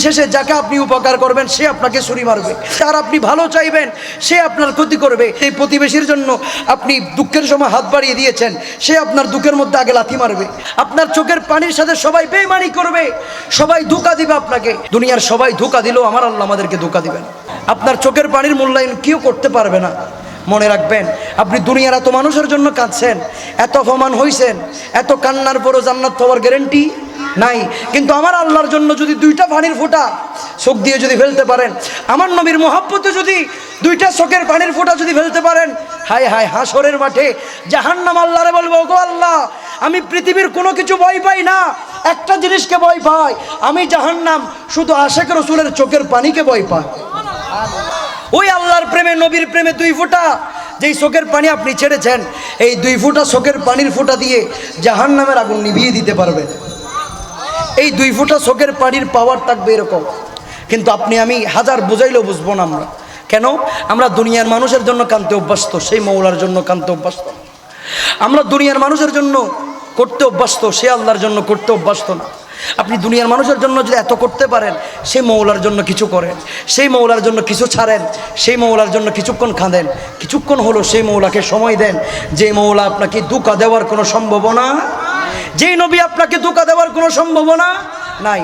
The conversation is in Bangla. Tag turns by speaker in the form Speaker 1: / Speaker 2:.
Speaker 1: শেষে যাকে আপনি উপকার করবেন সে আপনাকে ছুরি মারবে, আর আপনি ভালো চাইবেন সে আপনার ক্ষতি করবে। এই প্রতিবেশীর জন্য আপনি দুঃখের সময় হাত বাড়িয়ে দিয়েছেন, সে আপনার দুঃখের মধ্যে আগে লাথি মারবে। আপনার চোখের পানির সাথে সবাই বেঈমানি করবে, সবাই ধোঁকা দিবে আপনাকে। দুনিয়ার সবাই ধোঁকা দিলেও আমার আল্লাহ আমাদেরকে ধোঁকা দিবেন। আপনার চোখের পানির মূল্যায়ন কেউ করতে পারবে না। মনে রাখবেন, আপনি দুনিয়ার এত মানুষের জন্য কাঁদছেন, এত অপমান হয়েছেন, এত কান্নার পরও জান্নাত পাওয়ার গ্যারান্টি নাই। কিন্তু আমার আল্লাহর জন্য যদি দুইটা পানির ফোঁটা চোখ দিয়ে যদি ফেলতে পারেন, আমার নবীর মহব্বতে যদি দুইটা চোখের পানির ফোঁটা যদি ফেলতে পারেন, হায় হায় হাসরের মাঠে জাহান্নাম আল্লাহরে বলবো, ওগো আল্লাহ, আমি পৃথিবীর কোনো কিছু ভয় পাই না, একটা জিনিসকে ভয় পাই, আমি জাহান্নাম শুধু আশিক রাসূলের চোখের পানিকে ভয় পাই। ওই আল্লাহর প্রেমে, নবীর প্রেমে দুই ফোঁটা যেই চোখের পানি আপনি ছেড়েছেন, এই দুই ফোঁটা চোখের পানির ফোঁটা দিয়ে জাহান্নামের আগুন নিভিয়ে দিতে পারবেন। এই দুই ফোঁটা চোখের পানির পাওয়ার থাকবে এরকম। কিন্তু আপনি আমি হাজার বোঝাইলেও বুঝবো না। আমরা কেন? আমরা দুনিয়ার মানুষের জন্য কাঁদতে অভ্যস্ত, সেই মৌলার জন্য কাঁদতে অভ্যস্ত। আমরা দুনিয়ার মানুষের জন্য করতে অভ্যস্ত, সে আল্লাহর জন্য করতে অভ্যস্ত না। আপনি দুনিয়ার মানুষের জন্য যদি এত করতে পারেন, সেই মৌলার জন্য কিছু করেন, সেই মৌলার জন্য কিছু ছাড়েন, সেই মৌলার জন্য কিছুক্ষণ কাঁদেন, কিছুক্ষণ হলো সেই মৌলাকে সময় দেন। যে মৌলা আপনাকে ধোঁকা দেওয়ার কোনো সম্ভাবনা, যেই নবী আপনাকে ধোঁকা দেওয়ার কোনো সম্ভাবনা নাই।